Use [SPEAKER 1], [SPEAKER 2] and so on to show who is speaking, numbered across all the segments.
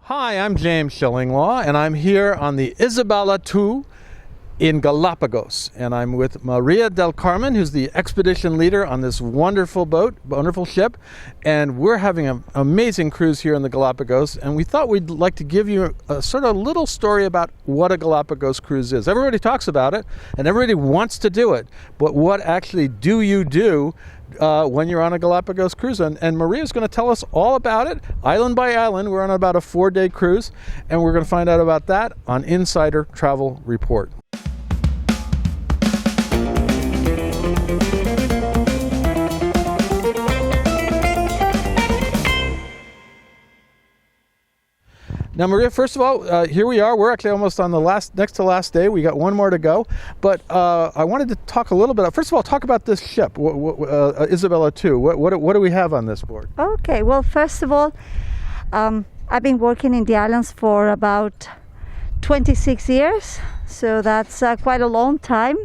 [SPEAKER 1] Hi, I'm James Shillinglaw, and I'm here on the Isabella II in Galapagos. And I'm with Maria del Carmen, who's the expedition leader on this wonderful boat, wonderful ship. And we're having an amazing cruise here in the Galapagos. And we thought we'd like to give you a sort of little story about what a Galapagos cruise is. Everybody talks about it, and everybody wants to do it. But what actually do you do when you're on a Galapagos cruise? And Maria's going to tell us all about it, island by island. We're on about a 4-day cruise, and we're going to find out about that on Insider Travel Report. Now, Maria, first of all, here we are. We're actually almost on the next to last day. We got one more to go. But I wanted to talk a little bit. First of all, talk about this ship, Isabella II. What do we have on this board?
[SPEAKER 2] Okay. Well, first of all, I've been working in the islands for about 26 years. So that's quite a long time.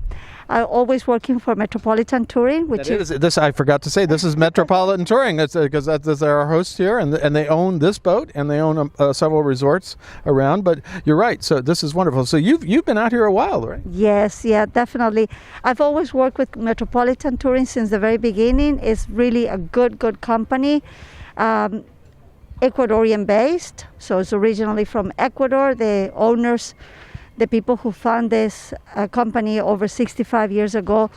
[SPEAKER 2] I'm always working for Metropolitan Touring, which is
[SPEAKER 1] this. I forgot to say, this is Metropolitan Touring. That's because they're our hosts here, and they own this boat, and they own several resorts around. But you're right. So this is wonderful. So you've been out here a while, right?
[SPEAKER 2] Yes, yeah, definitely. I've always worked with Metropolitan Touring since the very beginning. It's really a good company. Ecuadorian based, so it's originally from Ecuador. The owners, the people who found this company over 65 years ago,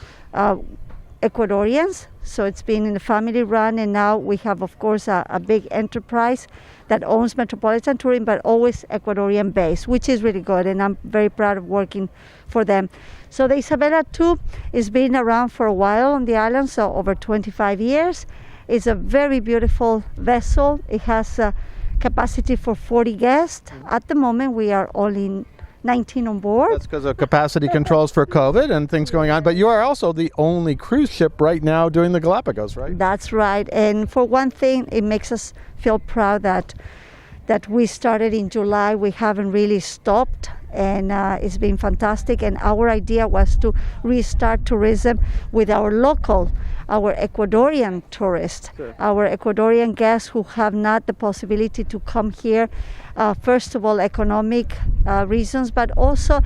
[SPEAKER 2] Ecuadorians. So it's been in the family run, and now we have, of course, a big enterprise that owns Metropolitan Touring, but always Ecuadorian based, which is really good, and I'm very proud of working for them. So the Isabella II has been around for a while on the island, so over 25 years. It's a very beautiful vessel. It has a capacity for 40 guests. At the moment, we are only 19 on board.
[SPEAKER 1] That's because of capacity controls for COVID and things going on. But you are also the only cruise ship right now doing the Galapagos, right?
[SPEAKER 2] That's right. And for one thing, it makes us feel proud that we started in July. We haven't really stopped, and it's been fantastic. And our idea was to restart tourism with our Ecuadorian tourists,
[SPEAKER 1] sure,
[SPEAKER 2] our Ecuadorian guests who have not the possibility to come here. First of all, economic reasons, but also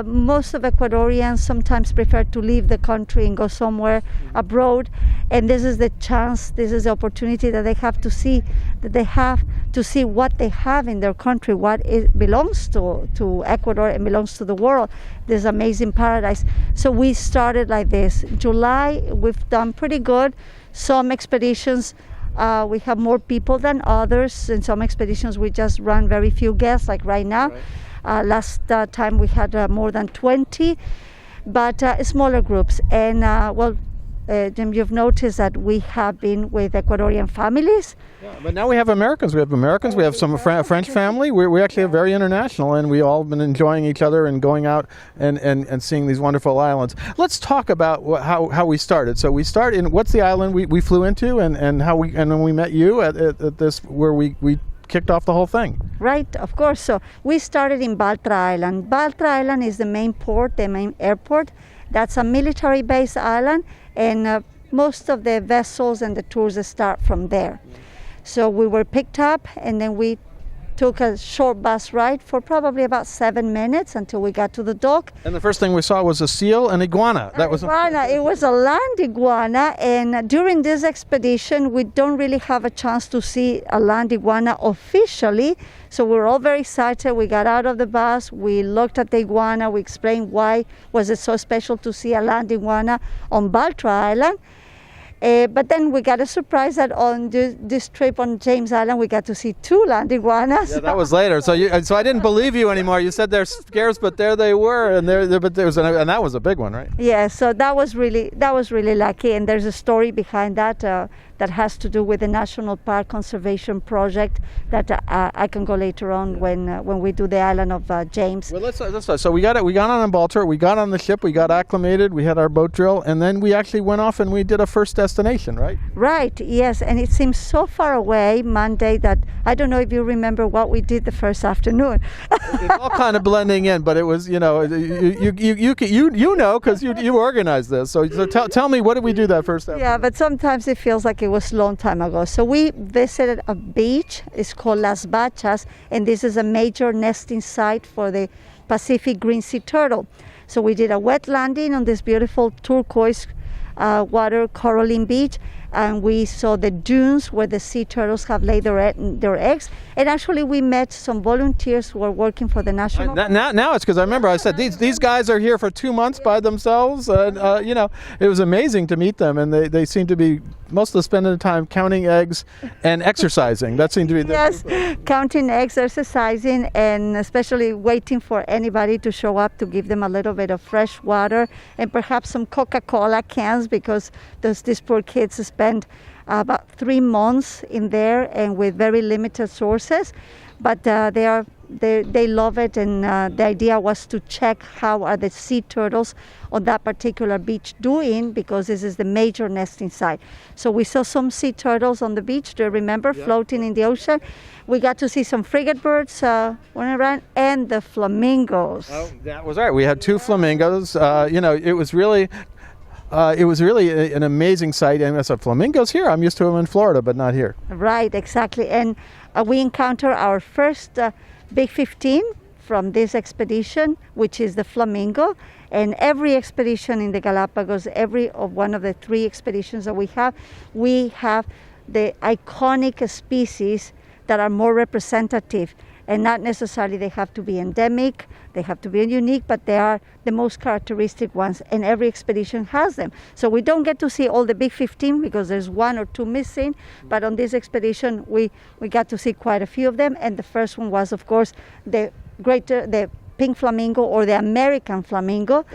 [SPEAKER 2] most of Ecuadorians sometimes prefer to leave the country and go somewhere abroad. And this is the chance, this is the opportunity that they have to see, what they have in their country, what it belongs to Ecuador and belongs to the world, this amazing paradise. So we started like this. July, we've done pretty good. Some expeditions, we have more people than others. In some expeditions, we just run very few guests, like right now. Right. Last time we had more than 20, but smaller groups. And Jim, you've noticed that we have been with Ecuadorian families.
[SPEAKER 1] Yeah, but now we have Americans. We have some French family. We actually are very international, and we all been enjoying each other and going out and seeing these wonderful islands. Let's talk about how we started. So we start in, what's the island we flew into, and when we met you at this, where we kicked off the whole thing.
[SPEAKER 2] Right, of course. So we started in Baltra Island. Baltra Island is the main port, the main airport. That's a military-based island, and most of the vessels and the tours start from there. So we were picked up, and then we took a short bus ride for probably about 7 minutes until we got to the dock.
[SPEAKER 1] And the first thing we saw was a seal, an iguana.
[SPEAKER 2] It was a land iguana, and during this expedition, we don't really have a chance to see a land iguana officially. So we were all very excited. We got out of the bus, we looked at the iguana, we explained why was it so special to see a land iguana on Baltra Island. But then we got a surprise that on this trip on James Island, we got to see 2 land iguanas.
[SPEAKER 1] Yeah, that was later. So I didn't believe you anymore. You said they're scarce, but there they were, and that was a big one, right?
[SPEAKER 2] Yeah. So that was really lucky, and there's a story behind that that has to do with the National Park Conservation Project that I can go later on when we do the island of James.
[SPEAKER 1] Well, let's start. So we got on Baltra, we got on the ship, we got acclimated, we had our boat drill, and then we actually went off and we did a first destination, right?
[SPEAKER 2] Right, yes, and it seems so far away, Monday, that I don't know if you remember what we did the first afternoon.
[SPEAKER 1] It's all kind of blending in, but it was, you know know, because you organized this. So tell me, what did we do that first afternoon?
[SPEAKER 2] Yeah, but sometimes it feels like it was a long time ago. So we visited a beach. It's called Las Bachas, and this is a major nesting site for the Pacific green sea turtle. So we did a wet landing on this beautiful turquoise water coralline beach, and we saw the dunes where the sea turtles have laid their eggs. And actually, we met some volunteers who are working for the national.
[SPEAKER 1] Now it's because I remember I said these guys are here for 2 months by themselves. You know, it was amazing to meet them, and they seem to be mostly spending the time counting eggs and exercising. That seemed to be the
[SPEAKER 2] counting eggs, exercising, and especially waiting for anybody to show up to give them a little bit of fresh water and perhaps some Coca-Cola cans, because these poor kids spend about 3 months in there and with very limited sources, but they love it, and the idea was to check how are the sea turtles on that particular beach doing, because this is the major nesting site. So we saw some sea turtles on the beach, do you remember, floating in the ocean? We got to see some frigate birds running around, and the flamingos.
[SPEAKER 1] Oh, that was right. We had 2 flamingos. You know, it was really an amazing sight. And I said, flamingos here? I'm used to them in Florida, but not here.
[SPEAKER 2] Right, exactly. And we encountered our first Big 15 from this expedition, which is the flamingo. And every expedition in the Galapagos, one of the 3 expeditions that we have the iconic species that are more representative. And not necessarily they have to be endemic, they have to be unique, but they are the most characteristic ones, and every expedition has them. So we don't get to see all the big 15 because there's 1 or 2 missing, but on this expedition we got to see quite a few of them, and the first one was, of course, the pink flamingo, or the American flamingo,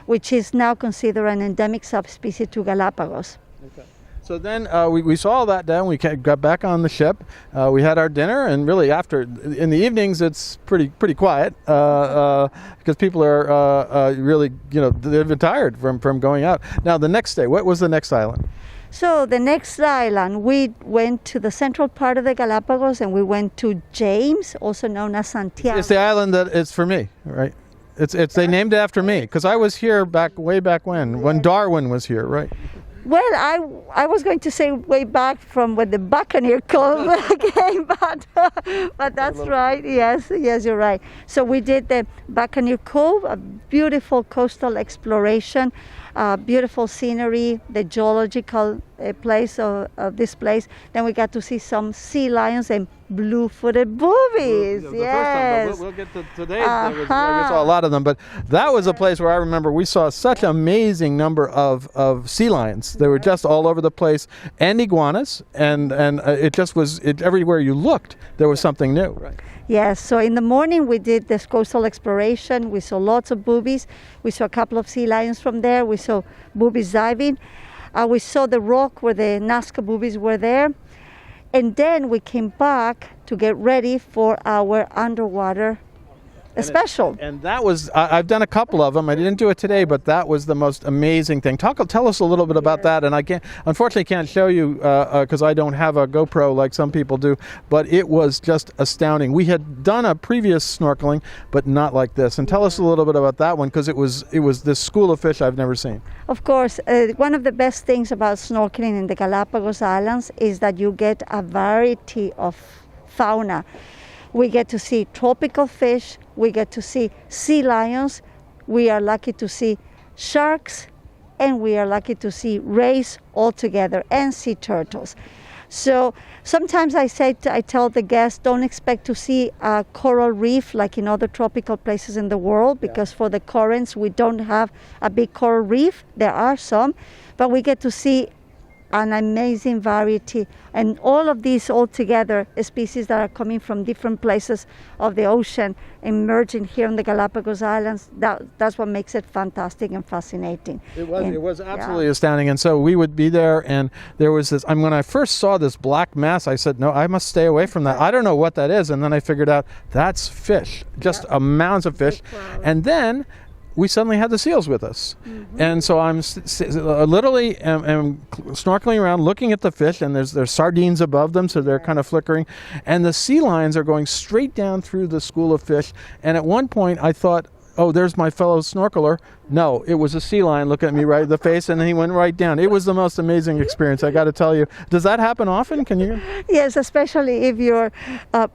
[SPEAKER 2] which is now considered an endemic subspecies to Galapagos.
[SPEAKER 1] Okay. So then we saw all that done. We got back on the ship. We had our dinner, and really in the evenings it's pretty quiet because people are really, you know, they've been tired from going out. Now the next day, what was the next island?
[SPEAKER 2] So the next island, we went to the central part of the Galapagos, and we went to James, also known as Santiago.
[SPEAKER 1] It's the island that it's for me, right? They named it after me because I was here way back when Darwin was here, right?
[SPEAKER 2] Well, I was going to say way back from when the Buccaneer Cove came, but that's right. Yes, you're right. So we did the Buccaneer Cove, a beautiful coastal exploration, beautiful scenery, the geological place of this place. Then we got to see some sea lions and blue-footed-boobies. Yes.
[SPEAKER 1] We'll get to today. We saw a lot of them, but that was a place where I remember we saw such an amazing number of sea lions. They were just all over the place, and iguanas, and it just was everywhere you looked there was something new. Right.
[SPEAKER 2] Yes, so in the morning we did this coastal exploration. We saw lots of boobies. We saw a couple of sea lions from there. We saw boobies diving. We saw the rock where the Nazca boobies were there. And then we came back to get ready for our underwater special.
[SPEAKER 1] And that was, I've done a couple of them. I didn't do it today, but that was the most amazing thing. Tell us a little bit about that. And I unfortunately can't show you because I don't have a GoPro like some people do, but it was just astounding. We had done a previous snorkeling, but not like this. And tell us a little bit about that one, because it was this school of fish I've never seen.
[SPEAKER 2] Of course, one of the best things about snorkeling in the Galapagos Islands is that you get a variety of fauna. We get to see tropical fish, we get to see sea lions, we are lucky to see sharks, and we are lucky to see rays altogether, and sea turtles. So sometimes I tell the guests, don't expect to see a coral reef like in other tropical places in the world, because for the currents we don't have a big coral reef. There are some, but we get to see an amazing variety, and all of these all together, species that are coming from different places of the ocean, emerging here in the Galapagos Islands. That's what makes it fantastic and fascinating.
[SPEAKER 1] It was absolutely astounding. And so we would be there, and there was this, when I first saw this black mass, I said, no, I must stay away from that. I don't know what that is. And then I figured out that's fish, just amounts of fish. And then we suddenly had the seals with us. And so I'm literally am snorkeling around looking at the fish, and there's sardines above them, so they're kind of flickering. And the sea lions are going straight down through the school of fish. And at one point I thought, oh, there's my fellow snorkeler. No, it was a sea lion looking at me right in the face, and then he went right down. It was the most amazing experience, I got to tell you. Does that happen often? Can you?
[SPEAKER 2] Yes, especially if your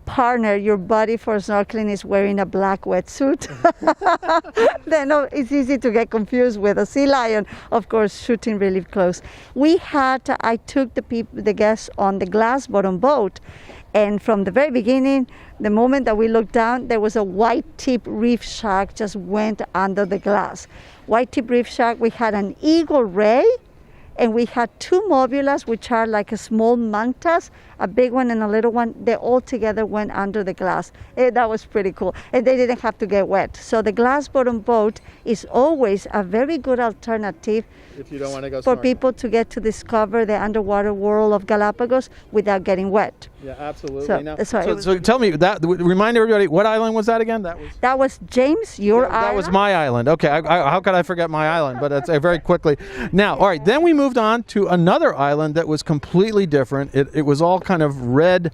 [SPEAKER 2] partner, your buddy for snorkeling is wearing a black wetsuit. Then it's easy to get confused with a sea lion, of course, shooting really close. I took the guests on the glass bottom boat, and from the very beginning, the moment that we looked down, there was a white-tip reef shark just went under the glass. White-tip reef shark, we had an eagle ray, and we had two mobulas, which are like a small mantas, a big one and a little one. They all together went under the glass. That was pretty cool. And they didn't have to get wet. So the glass bottom boat is always a very good alternative
[SPEAKER 1] If you don't want to go
[SPEAKER 2] for
[SPEAKER 1] snorkeling.
[SPEAKER 2] people to get to discover the underwater world of Galapagos without getting wet.
[SPEAKER 1] Yeah, absolutely.
[SPEAKER 2] So-
[SPEAKER 1] So tell me, remind everybody, what island was that again?
[SPEAKER 2] That was James, your
[SPEAKER 1] That
[SPEAKER 2] island.
[SPEAKER 1] was my island. Okay, how could I forget my island? But it's very quickly. Now, all right, then we moved on to another island that was completely different. It was all kind of red,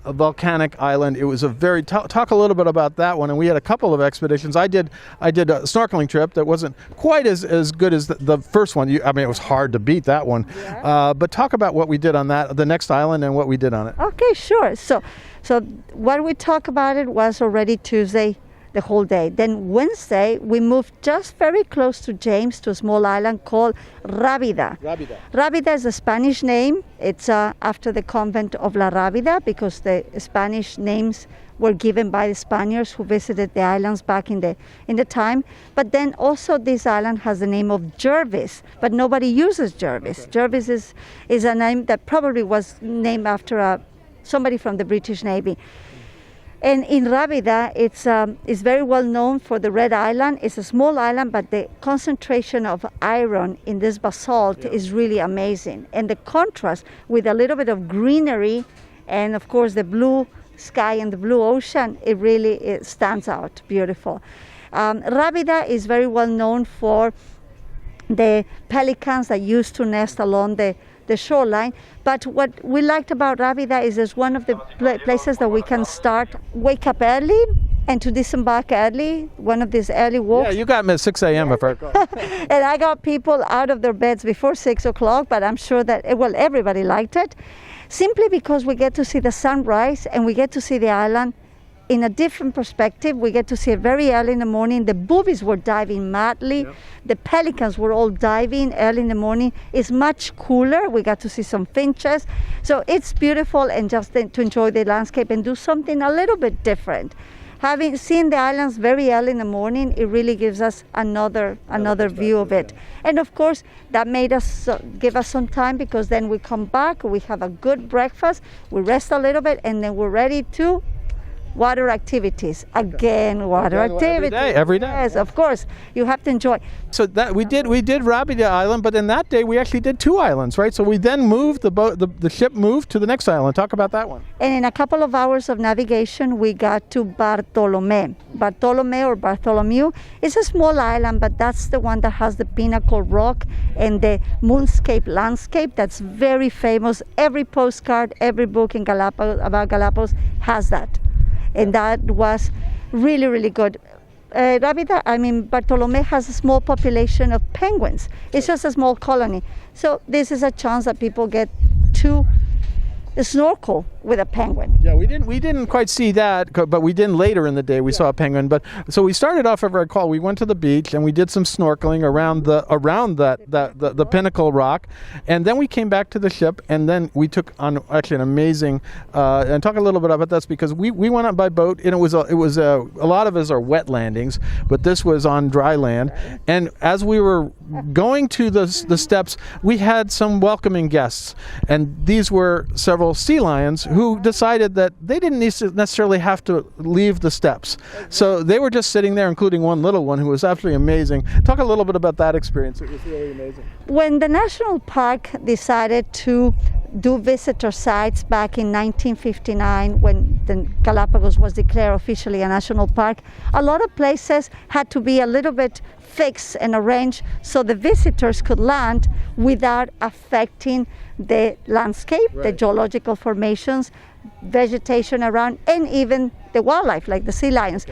[SPEAKER 1] a volcanic island. It was a very talk a little bit about that one. And we had a couple of expeditions. I did a snorkeling trip that wasn't quite as good as the first one. I mean, it was hard to beat that one.
[SPEAKER 2] Yeah.
[SPEAKER 1] But talk about what we did on the next island and what we did on it.
[SPEAKER 2] Okay, sure. So what we talked about it was already Tuesday, the whole day. Then Wednesday, we moved just very close to James to a small island called Rábida. Rábida is a Spanish name. It's after the convent of La Rábida, because the Spanish names were given by the Spaniards who visited the islands back in the time. But then also this island has the name of Jervis, but nobody uses Jervis. Okay. Jervis is a name that probably was named after somebody from the British Navy. And in Rábida, it's very well known for the red island. It's a small island, but the concentration of iron in this basalt is really amazing. And the contrast with a little bit of greenery and, of course, the blue sky and the blue ocean, it stands out beautiful. Rábida is very well known for the pelicans that used to nest along the shoreline. But what we liked about Rábida is it's one of the places that we can wake up early and to disembark early, one of these early walks.
[SPEAKER 1] Yeah, you got me at 6 a.m. if I recall.
[SPEAKER 2] And I got people out of their beds before 6 o'clock, but I'm sure that, everybody liked it. Simply because we get to see the sunrise and we get to see the island in a different perspective. We get to see it very early in the morning. The boobies were diving madly. Yep. The pelicans were all diving early in the morning. It's much cooler. We got to see some finches. So it's beautiful, and just to enjoy the landscape and do something a little bit different. Having seen the islands very early in the morning, it really gives us another view of it. And of course, that made us give us some time, because then we come back, we have a good breakfast, we rest a little bit, and then we're ready to water activities. Again, water activities.
[SPEAKER 1] Every day.
[SPEAKER 2] Yes, of course. You have to enjoy.
[SPEAKER 1] So that we did Rábida Island, but in that day we actually did two islands, right? So we then moved the ship moved to the next island. Talk about that one.
[SPEAKER 2] And in a couple of hours of navigation, we got to Bartolomé. Bartolomé or Bartholomew is a small island, but that's the one that has the pinnacle rock and the moonscape landscape that's very famous. Every postcard, every book in Galapagos about Galapagos has that. And that was really, really good. Bartolomé has a small population of penguins. It's just a small colony. So this is a chance that people get to snorkel with a penguin.
[SPEAKER 1] Yeah, we didn't quite see that, but we did later in the day. We saw a penguin. But so we started off, if I recall, we went to the beach and we did some snorkeling around the pinnacle rock, and then we came back to the ship, and then we took on actually an amazing and talk a little bit about this, because we went up by boat, and it was a lot of us are wet landings, but this was on dry land. And as we were going to the steps, we had some welcoming guests, and these were several sea lions who decided that they didn't necessarily have to leave the steps. So they were just sitting there, including one little one who was absolutely amazing. Talk a little bit about that experience. It was really amazing.
[SPEAKER 2] When the national park decided to do visitor sites back in 1959, when the Galapagos was declared officially a national park, a lot of places had to be a little bit fixed and arranged so the visitors could land without affecting the landscape, the geological formations, vegetation around, and even the wildlife like the sea lions.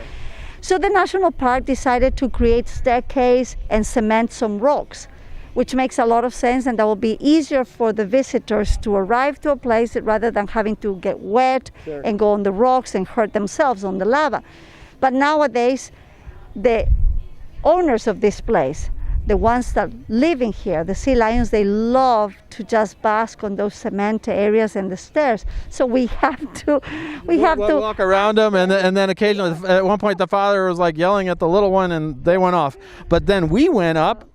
[SPEAKER 2] So the national park decided to create staircase and cement some rocks, which makes a lot of sense, and that will be easier for the visitors to arrive to a place rather than having to get wet and go on the rocks and hurt themselves on the lava. But nowadays, the owners of this place, the ones that live in here, the sea lions, they love to just bask on those cement areas and the stairs. So we have to
[SPEAKER 1] walk around them, and then occasionally, at one point, the father was like yelling at the little one, and they went off. But then we went up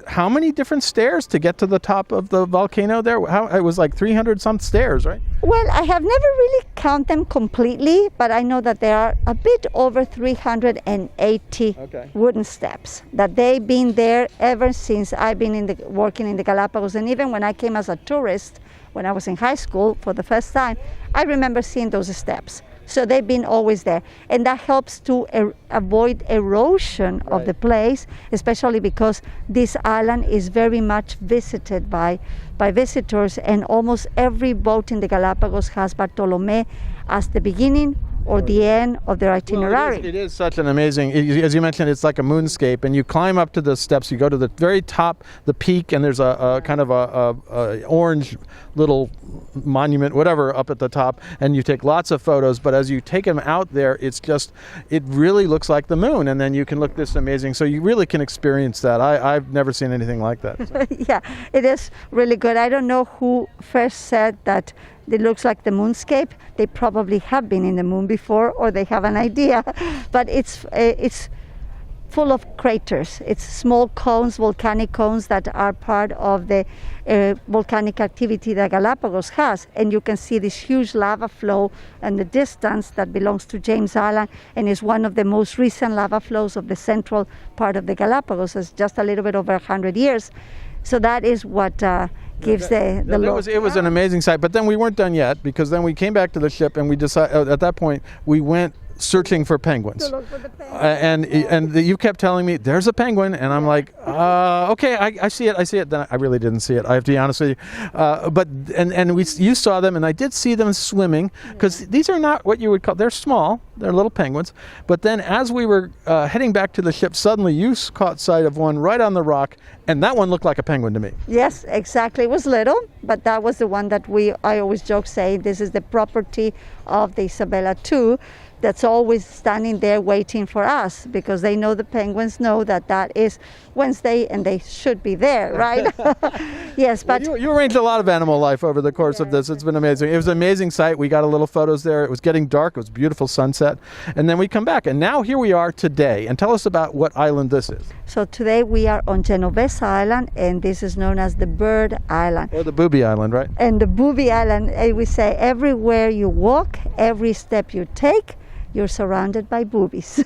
[SPEAKER 1] how many different stairs to get to the top of the volcano there? It was like 300 some stairs, right?
[SPEAKER 2] Well, I have never really counted them completely, but I know that there are a bit over 380 wooden steps, that they've been there ever since I've been working in the Galapagos. And even when I came as a tourist, when I was in high school for the first time, I remember seeing those steps. So they've been always there. And that helps to avoid erosion of the place, especially because this island is very much visited by visitors, and almost every boat in the Galapagos has Bartolomé as the beginning or the end of their itinerary.
[SPEAKER 1] Well, it is such an amazing, as you mentioned, it's like a moonscape, and you climb up to the steps, you go to the very top, the peak, and there's a kind of a orange little monument, whatever, up at the top, and you take lots of photos, but as you take them out there, it really looks like the moon, and then you can look this amazing, so you really can experience that. I've never seen anything like that. So.
[SPEAKER 2] Yeah, it is really good. I don't know who first said that it looks like the moonscape. They probably have been in the moon before, or they have an idea, but it's full of craters. It's small cones, volcanic cones that are part of the volcanic activity that Galapagos has. And you can see this huge lava flow in the distance that belongs to James Island, and is one of the most recent lava flows of the central part of the Galapagos. It's just a little bit over 100 years. So that is what gives the look.
[SPEAKER 1] It was an amazing sight, but then we weren't done yet, because then we came back to the ship, and we decided, at that point, we went searching for penguins. To look for the penguins. And you kept telling me, there's a penguin, and I'm like, okay, I see it. Then I really didn't see it, I have to be honest with you. You saw them, and I did see them swimming, because these are not what you would call, they're small, they're little penguins. But then as we were heading back to the ship, suddenly you caught sight of one right on the rock, and that one looked like a penguin to me.
[SPEAKER 2] Yes, exactly. It was little, but that was the one that I always joke saying this is the property of the Isabella II, that's always standing there waiting for us, because they know, the penguins know that is Wednesday and they should be there, right? Yes, but
[SPEAKER 1] you arranged a lot of animal life over the course of this. It's been amazing. It was an amazing sight. We got a little photos there. It was getting dark. It was a beautiful sunset. And then we come back, and now here we are today. And tell us about what island this is.
[SPEAKER 2] So today we are on Genovesa Island, and this is known as the Bird Island.
[SPEAKER 1] Or the Booby Island, right?
[SPEAKER 2] And the Booby Island, we say everywhere you walk, every step you take, you're surrounded by boobies.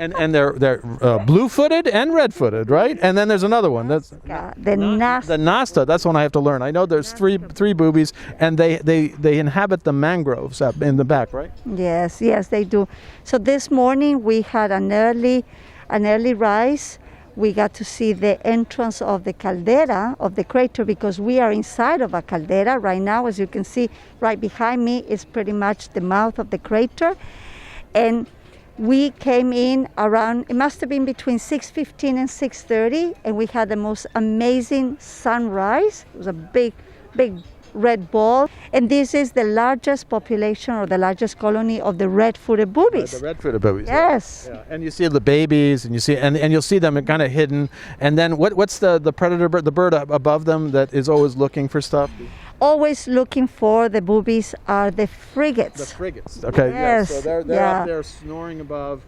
[SPEAKER 1] and they're blue-footed and red-footed, right? And then there's another one. That's
[SPEAKER 2] the Nasta.
[SPEAKER 1] The Nasta. That's one I have to learn. I know there's three boobies, and they inhabit the mangroves up in the back, right?
[SPEAKER 2] Yes, they do. So this morning we had an early rise. We got to see the entrance of the caldera, of the crater, because we are inside of a caldera right now. As you can see, right behind me is pretty much the mouth of the crater. And we came in around, it must have been between 6:15 and 6:30, and we had the most amazing sunrise. It was a big red ball, and this is the largest population, or the largest colony of the red-footed boobies.
[SPEAKER 1] The red-footed boobies.
[SPEAKER 2] Yes.
[SPEAKER 1] Yeah. And you see the babies, and you see, and you'll see them kind of hidden. And then what's the predator bird, the bird above them that is always looking for stuff?
[SPEAKER 2] Always looking for the boobies are the frigates.
[SPEAKER 1] The frigates. Okay.
[SPEAKER 2] Yes.
[SPEAKER 1] Yeah. So they're up there snoring above.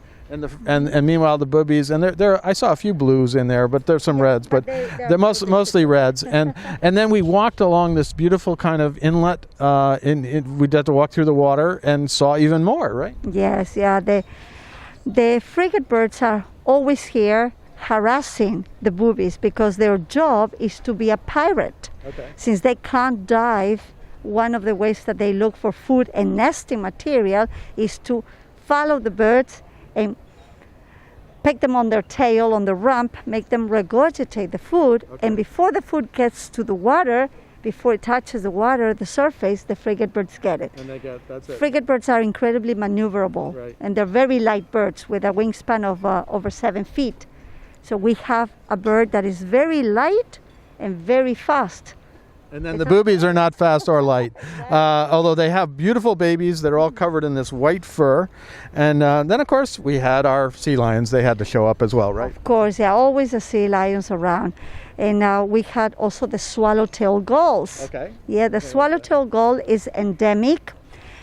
[SPEAKER 1] And meanwhile the boobies, and there I saw a few blues in there, but there's some reds, but they're mostly reds. And then we walked along this beautiful kind of inlet. We had to walk through the water and saw even more, right?
[SPEAKER 2] Yes, yeah. The frigate birds are always here harassing the boobies, because their job is to be a pirate.
[SPEAKER 1] Okay.
[SPEAKER 2] Since they can't dive one of the ways that they look for food and nesting material is to follow the birds and pick them on their tail, on the rump, make them regurgitate the food, and before the food gets to the water, before it touches the water, the surface, the frigate birds get it.
[SPEAKER 1] And that's it.
[SPEAKER 2] Frigate birds are incredibly maneuverable,
[SPEAKER 1] Right.
[SPEAKER 2] and they're very light birds with a wingspan of over 7 feet. So we have a bird that is very light and very fast.
[SPEAKER 1] And then the boobies are not fast or light, although they have beautiful babies that are all covered in this white fur. And then, of course, we had our sea lions. They had to show up as well, right?
[SPEAKER 2] Of course, there are always the sea lions around. And we had also the swallowtail gulls.
[SPEAKER 1] Okay.
[SPEAKER 2] Yeah, the swallowtail gull is endemic,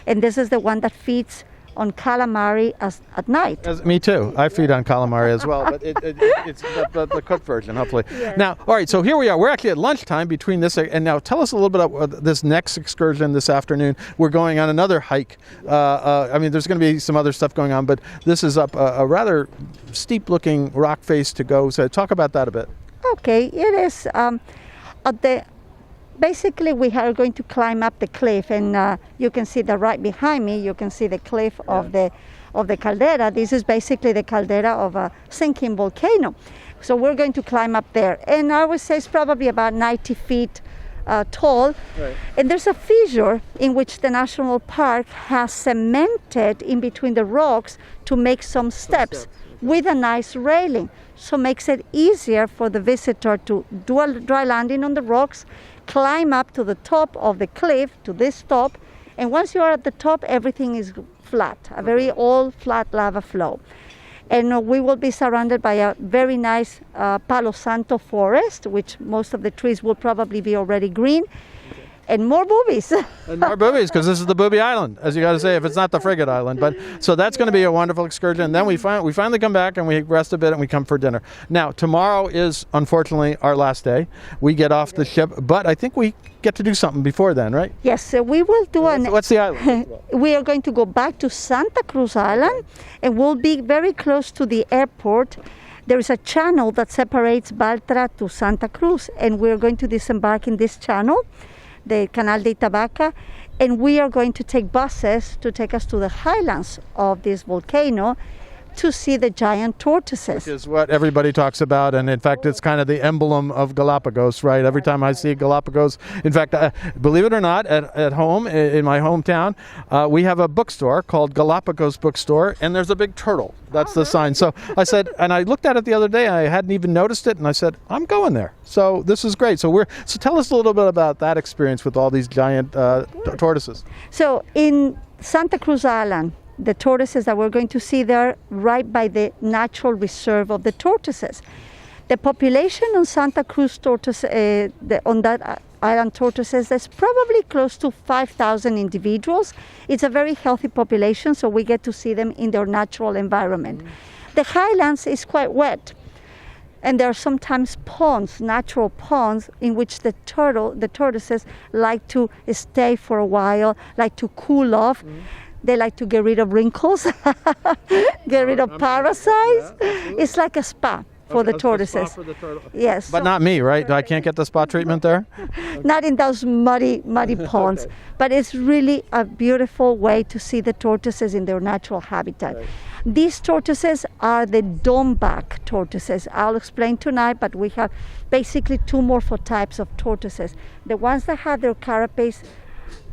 [SPEAKER 2] and this is the one that feeds on calamari at night.
[SPEAKER 1] Me too. I feed on calamari as well, but it's the cooked version, hopefully.
[SPEAKER 2] Yes.
[SPEAKER 1] Now, all right, so here we are. We're actually at lunchtime between this, and now tell us a little bit about this next excursion this afternoon. We're going on another hike. I mean, there's going to be some other stuff going on, but this is up a rather steep-looking rock face to go. So talk about that a bit.
[SPEAKER 2] Okay, it is. Basically, we are going to climb up the cliff, and you can see that right behind me. You can see the cliff of the caldera. This is basically the caldera of a sinking volcano. So we're going to climb up there, and I would say it's probably about 90 feet tall.
[SPEAKER 1] Right.
[SPEAKER 2] And there's a fissure in which the national park has cemented in between the rocks to make some steps. With a nice railing, so makes it easier for the visitor to do a dry landing on the rocks, climb up to the top of the cliff, to this top, and once you are at the top, everything is flat, a very old flat lava flow. And we will be surrounded by a very nice Palo Santo forest, which most of the trees will probably be already green. And more boobies.
[SPEAKER 1] And more boobies, because this is the booby island, as you got to say, if it's not the frigate island. But so that's going to be a wonderful excursion. And then we finally come back and we rest a bit and we come for dinner. Now, tomorrow is unfortunately our last day. We get off the ship, but I think we get to do something before then, right?
[SPEAKER 2] Yes, we will do
[SPEAKER 1] What's the island?
[SPEAKER 2] We are going to go back to Santa Cruz Island, and we'll be very close to the airport. There is a channel that separates Baltra to Santa Cruz, and we're going to disembark in this channel, the Canal de Itabaca, and we are going to take buses to take us to the highlands of this volcano to see the giant tortoises.
[SPEAKER 1] Which is what everybody talks about, and in fact it's kind of the emblem of Galapagos, right? Every time I see Galapagos, in fact, believe it or not, at home, in my hometown, we have a bookstore called Galapagos Bookstore, and there's a big turtle. That's the sign. So I said, and I looked at it the other day, I hadn't even noticed it, and I said, I'm going there. So this is great. So tell us a little bit about that experience with all these giant tortoises.
[SPEAKER 2] So in Santa Cruz Island, the tortoises that we're going to see there, right by the natural reserve of the tortoises. The population on Santa Cruz tortoise, on that island tortoises, there's probably close to 5,000 individuals. It's a very healthy population, so we get to see them in their natural environment. The highlands is quite wet, and there are sometimes ponds, natural ponds, in which the tortoises like to stay for a while, like to cool off. They like to get rid of wrinkles, get rid of parasites. It's like a spa for the tortoises.
[SPEAKER 1] Spa for the turtle.
[SPEAKER 2] Yes.
[SPEAKER 1] But not me, right? I can't get the spa treatment there?
[SPEAKER 2] Not in those muddy ponds.
[SPEAKER 1] Okay.
[SPEAKER 2] But it's really a beautiful way to see the tortoises in their natural habitat.
[SPEAKER 1] Right.
[SPEAKER 2] These tortoises are the dome-back tortoises. I'll explain tonight, but we have basically two morphotypes of tortoises. The ones that have their carapace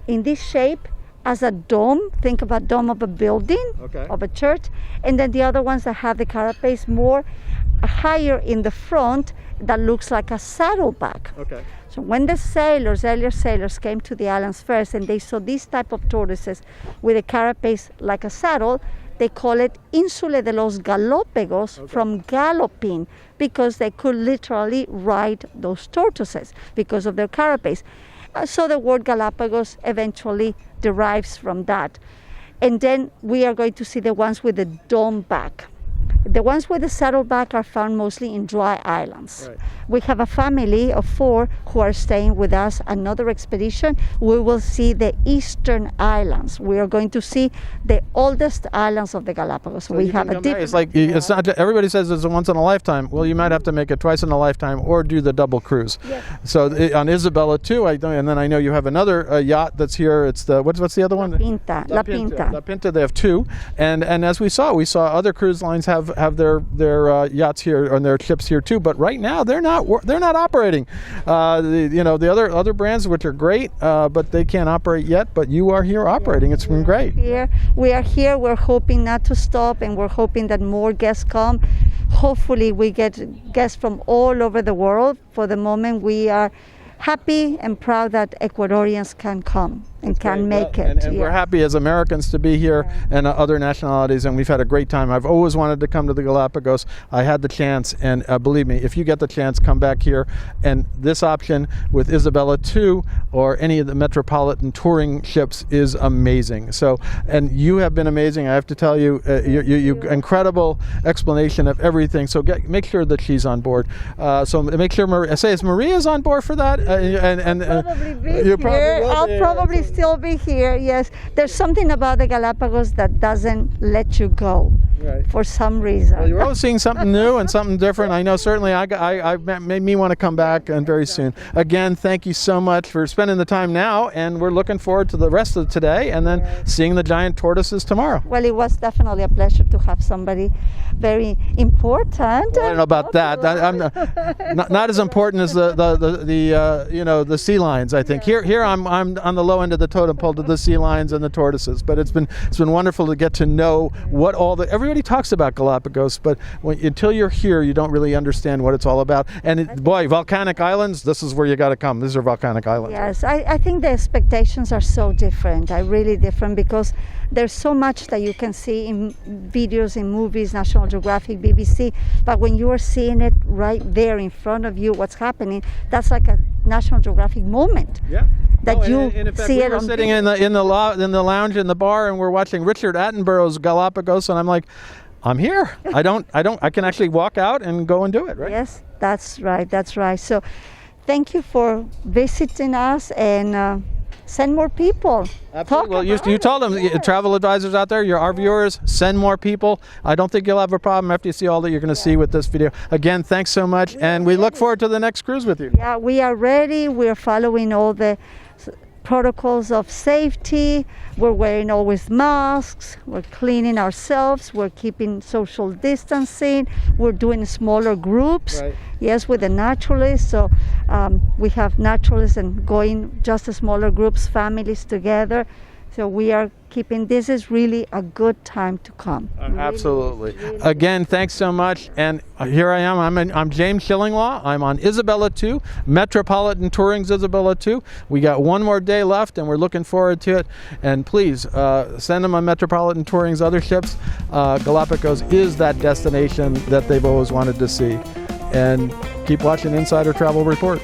[SPEAKER 2] in this shape, as a dome, think of a dome of a building,
[SPEAKER 1] Okay.
[SPEAKER 2] of a church, and then the other ones that have the carapace more higher in the front, that looks like a saddleback.
[SPEAKER 1] Okay.
[SPEAKER 2] So when the earlier sailors came to the islands first and they saw this type of tortoises with a carapace like a saddle, they call it Insula de los Galapagos, from galloping, because they could literally ride those tortoises because of their carapace. So the word Galapagos eventually derives from that. And then we are going to see the ones with the dome back. The ones with the saddleback are found mostly in dry islands.
[SPEAKER 1] Right.
[SPEAKER 2] We have a family of 4 who are staying with us. Another expedition, we will see the eastern islands. We are going to see the oldest islands of the Galapagos.
[SPEAKER 1] So
[SPEAKER 2] we
[SPEAKER 1] you
[SPEAKER 2] have
[SPEAKER 1] can
[SPEAKER 2] a
[SPEAKER 1] come back.
[SPEAKER 2] different.
[SPEAKER 1] It's like it's not. Everybody says it's a once in a lifetime. Well, you might have to make it twice in a lifetime or do the double cruise.
[SPEAKER 2] Yes.
[SPEAKER 1] So on Isabella too, and then I know you have another yacht that's here. It's the what's the other one?
[SPEAKER 2] La Pinta.
[SPEAKER 1] La Pinta. They have 2, and as we saw other cruise lines have their yachts here and their ships here too. But right now they're not operating. The other brands, which are great, but they can't operate yet. But you are here operating. It's been great.
[SPEAKER 2] We are here. We're hoping not to stop, and we're hoping that more guests come. Hopefully, we get guests from all over the world. For the moment, we are happy and proud that Ecuadorians can come and can make it.
[SPEAKER 1] And we're happy as Americans to be here, and other nationalities, and we've had a great time. I've always wanted to come to the Galapagos. I had the chance, and believe me, if you get the chance, come back here. And this option with Isabella 2 or any of the metropolitan touring ships is amazing. So, and you have been amazing. I have to tell you, you incredible explanation of everything. So make sure that she's on board. So make sure Maria's on board for that.
[SPEAKER 2] I'll probably still be here. Yes, there's something about the Galapagos that doesn't let you go. Right. For some reason.
[SPEAKER 1] Well, you're always seeing something new and something different. I know certainly I made me want to come back, and very soon. Again, thank you so much for spending the time now, and we're looking forward to the rest of today and then seeing the giant tortoises tomorrow.
[SPEAKER 2] Well, it was definitely a pleasure to have somebody very important.
[SPEAKER 1] Well, I don't know about that. I'm not as important as the sea lions. I think here I'm on the low end of the totem pole to the sea lions and the tortoises. But it's been wonderful to get to know what everybody talks about Galapagos, but until you're here, you don't really understand what it's all about. And volcanic islands, this is where you got to come. These are volcanic islands.
[SPEAKER 2] Yes, I think the expectations are so different, really different, because there's so much that you can see in videos, in movies, National Geographic, BBC, but when you are seeing it right there in front of you, what's happening, that's like a National Geographic moment.
[SPEAKER 1] Yeah.
[SPEAKER 2] And in fact,
[SPEAKER 1] we were sitting in the lounge in the bar, and we're watching Richard Attenborough's Galapagos, and I'm like, I'm here. I can actually walk out and go and do it, right?
[SPEAKER 2] Yes, that's right. So thank you for visiting us, and send more people.
[SPEAKER 1] Absolutely. Well, you told them, travel advisors out there, our viewers, send more people. I don't think you'll have a problem after you see all that you're going to see with this video. Again, thanks so much, and we look forward to the next cruise with you.
[SPEAKER 2] Yeah, we are ready. We are following all the protocols of safety. We're wearing always masks. We're cleaning ourselves. We're keeping social distancing. We're doing smaller groups.
[SPEAKER 1] Right.
[SPEAKER 2] Yes, with the naturalists. So we have naturalists and going just smaller groups, families together. So we are keeping, this is really a good time to come.
[SPEAKER 1] Absolutely. Really. Again, thanks so much. And here I am. I'm James Shillinglaw. I'm on Isabella 2, Metropolitan Touring's Isabella 2. We got one more day left, and we're looking forward to it. And please send them on Metropolitan Touring's other ships. Galapagos is that destination that they've always wanted to see. And keep watching Insider Travel Report.